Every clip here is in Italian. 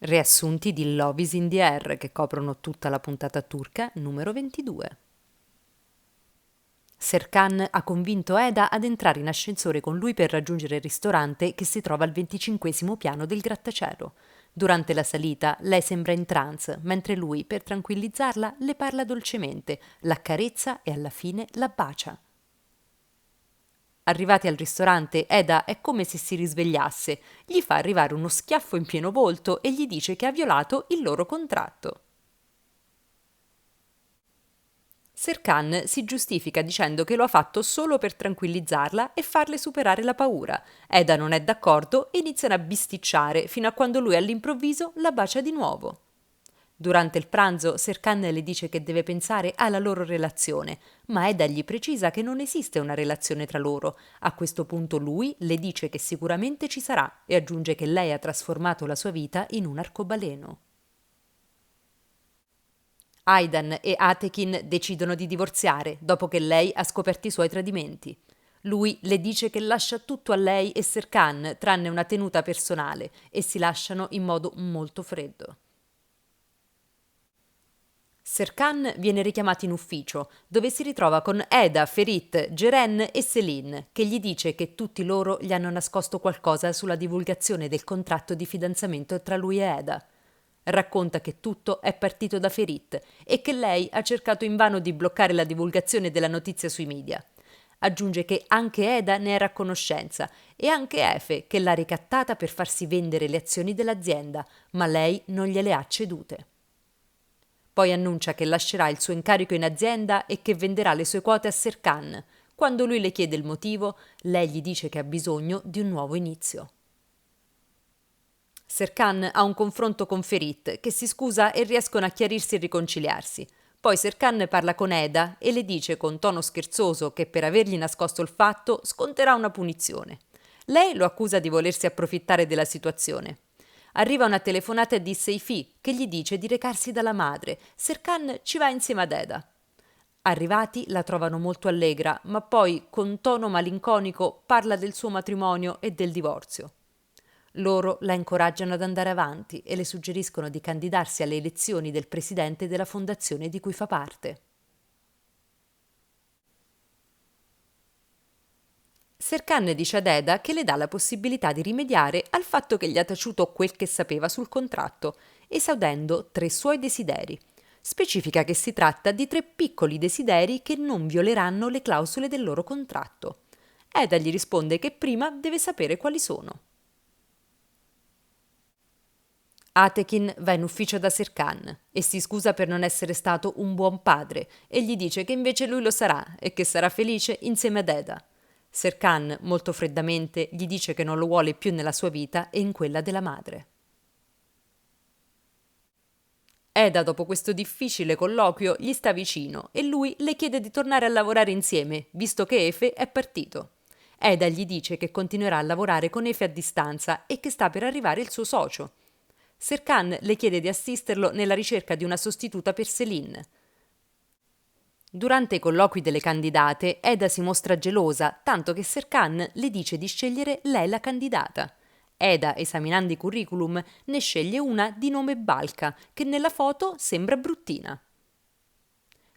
Riassunti di Love is in the Air che coprono tutta la puntata turca numero 22. Serkan ha convinto Eda ad entrare in ascensore con lui per raggiungere il ristorante che si trova al 25° piano del grattacielo. Durante la salita lei sembra in trance, mentre lui, per tranquillizzarla, le parla dolcemente, l'accarezza e alla fine la bacia. Arrivati al ristorante, Eda è come se si risvegliasse, gli fa arrivare uno schiaffo in pieno volto e gli dice che ha violato il loro contratto. Serkan si giustifica dicendo che lo ha fatto solo per tranquillizzarla e farle superare la paura. Eda non è d'accordo e iniziano a bisticciare fino a quando lui all'improvviso la bacia di nuovo. Durante il pranzo Serkan le dice che deve pensare alla loro relazione, ma Eda gli precisa che non esiste una relazione tra loro. A questo punto lui le dice che sicuramente ci sarà e aggiunge che lei ha trasformato la sua vita in un arcobaleno. Aydan e Atekin decidono di divorziare dopo che lei ha scoperto i suoi tradimenti. Lui le dice che lascia tutto a lei e Serkan, tranne una tenuta personale, e si lasciano in modo molto freddo. Serkan viene richiamato in ufficio, dove si ritrova con Eda, Ferit, Geren e Selin, che gli dice che tutti loro gli hanno nascosto qualcosa sulla divulgazione del contratto di fidanzamento tra lui e Eda. Racconta che tutto è partito da Ferit e che lei ha cercato invano di bloccare la divulgazione della notizia sui media. Aggiunge che anche Eda ne era a conoscenza e anche Efe che l'ha ricattata per farsi vendere le azioni dell'azienda, ma lei non gliele ha cedute. Poi annuncia che lascerà il suo incarico in azienda e che venderà le sue quote a Serkan. Quando lui le chiede il motivo, lei gli dice che ha bisogno di un nuovo inizio. Serkan ha un confronto con Ferit, che si scusa e riescono a chiarirsi e riconciliarsi. Poi Serkan parla con Eda e le dice con tono scherzoso che per avergli nascosto il fatto sconterà una punizione. Lei lo accusa di volersi approfittare della situazione. Arriva una telefonata di Seifi che gli dice di recarsi dalla madre. Serkan ci va insieme ad Eda. Arrivati la trovano molto allegra, ma poi, con tono malinconico, parla del suo matrimonio e del divorzio. Loro la incoraggiano ad andare avanti e le suggeriscono di candidarsi alle elezioni del presidente della fondazione di cui fa parte. Serkan dice ad Eda che le dà la possibilità di rimediare al fatto che gli ha taciuto quel che sapeva sul contratto, esaudendo 3 suoi desideri. Specifica che si tratta di 3 piccoli desideri che non violeranno le clausole del loro contratto. Eda gli risponde che prima deve sapere quali sono. Atekin va in ufficio da Serkan e si scusa per non essere stato un buon padre e gli dice che invece lui lo sarà e che sarà felice insieme ad Eda. Serkan, molto freddamente, gli dice che non lo vuole più nella sua vita e in quella della madre. Eda, dopo questo difficile colloquio, gli sta vicino e lui le chiede di tornare a lavorare insieme, visto che Efe è partito. Eda gli dice che continuerà a lavorare con Efe a distanza e che sta per arrivare il suo socio. Serkan le chiede di assisterlo nella ricerca di una sostituta per Selin. Durante i colloqui delle candidate, Eda si mostra gelosa, tanto che Serkan le dice di scegliere lei la candidata. Eda, esaminando i curriculum, ne sceglie una di nome Balka, che nella foto sembra bruttina.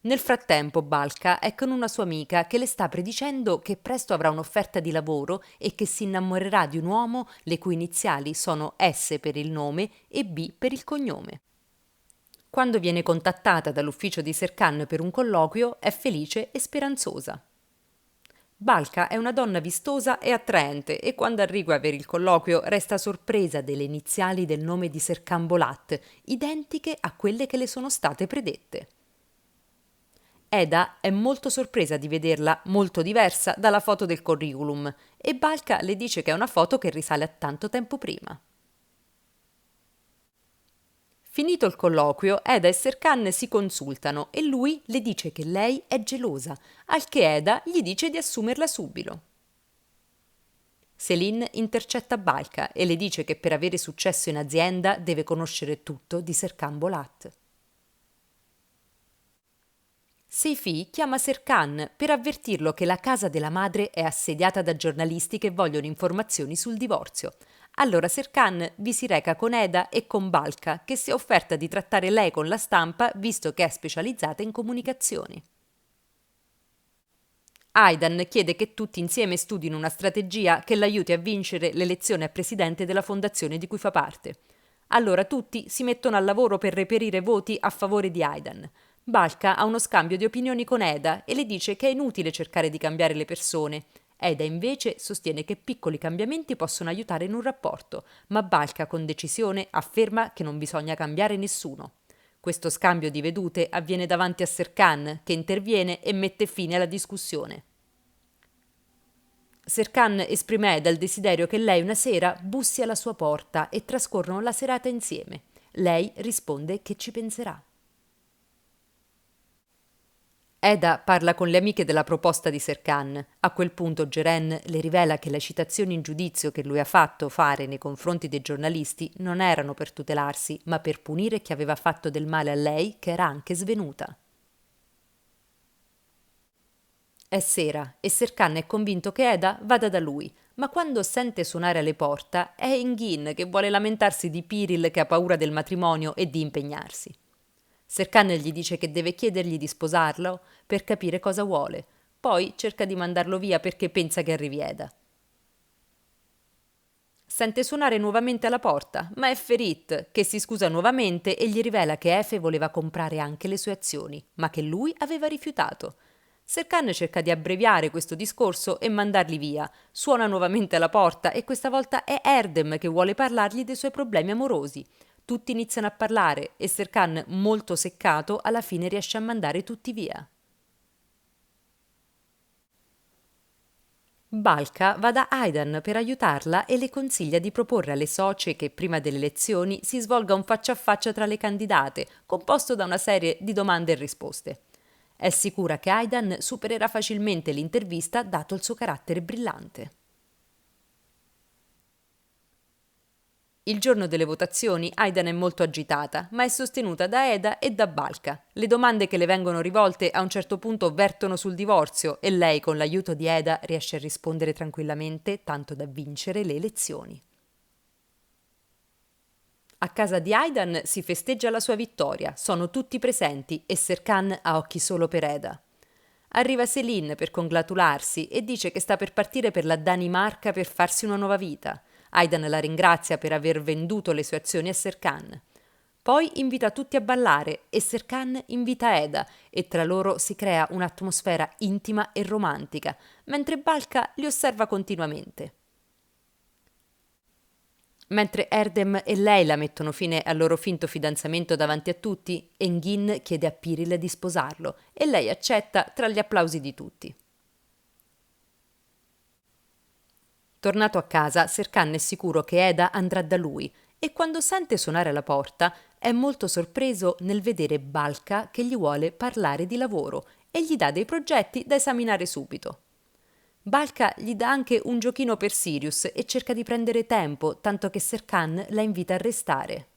Nel frattempo Balka è con una sua amica che le sta predicendo che presto avrà un'offerta di lavoro e che si innamorerà di un uomo le cui iniziali sono S per il nome e B per il cognome. Quando viene contattata dall'ufficio di Serkan per un colloquio è felice e speranzosa. Balka è una donna vistosa e attraente e quando arriva per il colloquio resta sorpresa delle iniziali del nome di Serkan Bolat, identiche a quelle che le sono state predette. Eda è molto sorpresa di vederla molto diversa dalla foto del curriculum e Balka le dice che è una foto che risale a tanto tempo prima. Finito il colloquio, Eda e Serkan si consultano e lui le dice che lei è gelosa, al che Eda gli dice di assumerla subito. Selin intercetta Balka e le dice che per avere successo in azienda deve conoscere tutto di Serkan Bolat. Seifi chiama Serkan per avvertirlo che la casa della madre è assediata da giornalisti che vogliono informazioni sul divorzio. Allora Serkan vi si reca con Eda e con Balka, che si è offerta di trattare lei con la stampa visto che è specializzata in comunicazioni. Aidan chiede che tutti insieme studino una strategia che l'aiuti a vincere l'elezione a presidente della fondazione di cui fa parte. Allora tutti si mettono al lavoro per reperire voti a favore di Aidan. Balka ha uno scambio di opinioni con Eda e le dice che è inutile cercare di cambiare le persone. Eda invece sostiene che piccoli cambiamenti possono aiutare in un rapporto, ma Balka con decisione afferma che non bisogna cambiare nessuno. Questo scambio di vedute avviene davanti a Serkan, che interviene e mette fine alla discussione. Serkan esprime a Eda il desiderio che lei una sera bussi alla sua porta e trascorrono la serata insieme. Lei risponde che ci penserà. Eda parla con le amiche della proposta di Serkan. A quel punto Geren le rivela che le citazioni in giudizio che lui ha fatto fare nei confronti dei giornalisti non erano per tutelarsi, ma per punire chi aveva fatto del male a lei, che era anche svenuta. È sera e Serkan è convinto che Eda vada da lui, ma quando sente suonare alle porte è Engin che vuole lamentarsi di Piril che ha paura del matrimonio e di impegnarsi. Serkan gli dice che deve chiedergli di sposarlo per capire cosa vuole, poi cerca di mandarlo via perché pensa che arrivi Eda. Sente suonare nuovamente alla porta, ma è Ferit, che si scusa nuovamente e gli rivela che Efe voleva comprare anche le sue azioni, ma che lui aveva rifiutato. Serkan cerca di abbreviare questo discorso e mandarli via. Suona nuovamente alla porta e questa volta è Erdem che vuole parlargli dei suoi problemi amorosi. Tutti iniziano a parlare e Serkan, molto seccato, alla fine riesce a mandare tutti via. Balka va da Aidan per aiutarla e le consiglia di proporre alle socie che prima delle elezioni si svolga un faccia a faccia tra le candidate, composto da una serie di domande e risposte. È sicura che Aidan supererà facilmente l'intervista dato il suo carattere brillante. Il giorno delle votazioni Aidan è molto agitata, ma è sostenuta da Eda e da Balka. Le domande che le vengono rivolte a un certo punto vertono sul divorzio e lei, con l'aiuto di Eda, riesce a rispondere tranquillamente, tanto da vincere le elezioni. A casa di Aidan si festeggia la sua vittoria, sono tutti presenti e Serkan ha occhi solo per Eda. Arriva Céline per congratularsi e dice che sta per partire per la Danimarca per farsi una nuova vita. Aidan la ringrazia per aver venduto le sue azioni a Serkan. Poi invita tutti a ballare e Serkan invita Eda e tra loro si crea un'atmosfera intima e romantica, mentre Balka li osserva continuamente. Mentre Erdem e Leila mettono fine al loro finto fidanzamento davanti a tutti, Engin chiede a Piril di sposarlo e lei accetta tra gli applausi di tutti. Tornato a casa, Serkan è sicuro che Eda andrà da lui e quando sente suonare alla porta è molto sorpreso nel vedere Balka che gli vuole parlare di lavoro e gli dà dei progetti da esaminare subito. Balka gli dà anche un giochino per Sirius e cerca di prendere tempo, tanto che Serkan la invita a restare.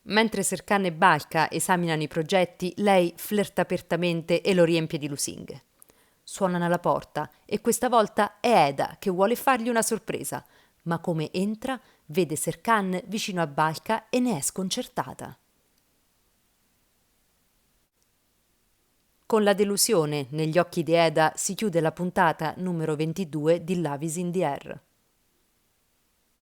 Mentre Serkan e Balka esaminano i progetti, lei flirta apertamente e lo riempie di lusinghe. Suonano alla porta e questa volta è Eda che vuole fargli una sorpresa, ma come entra vede Serkan vicino a Balka e ne è sconcertata. Con la delusione negli occhi di Eda si chiude la puntata numero 22 di Love is in the Air.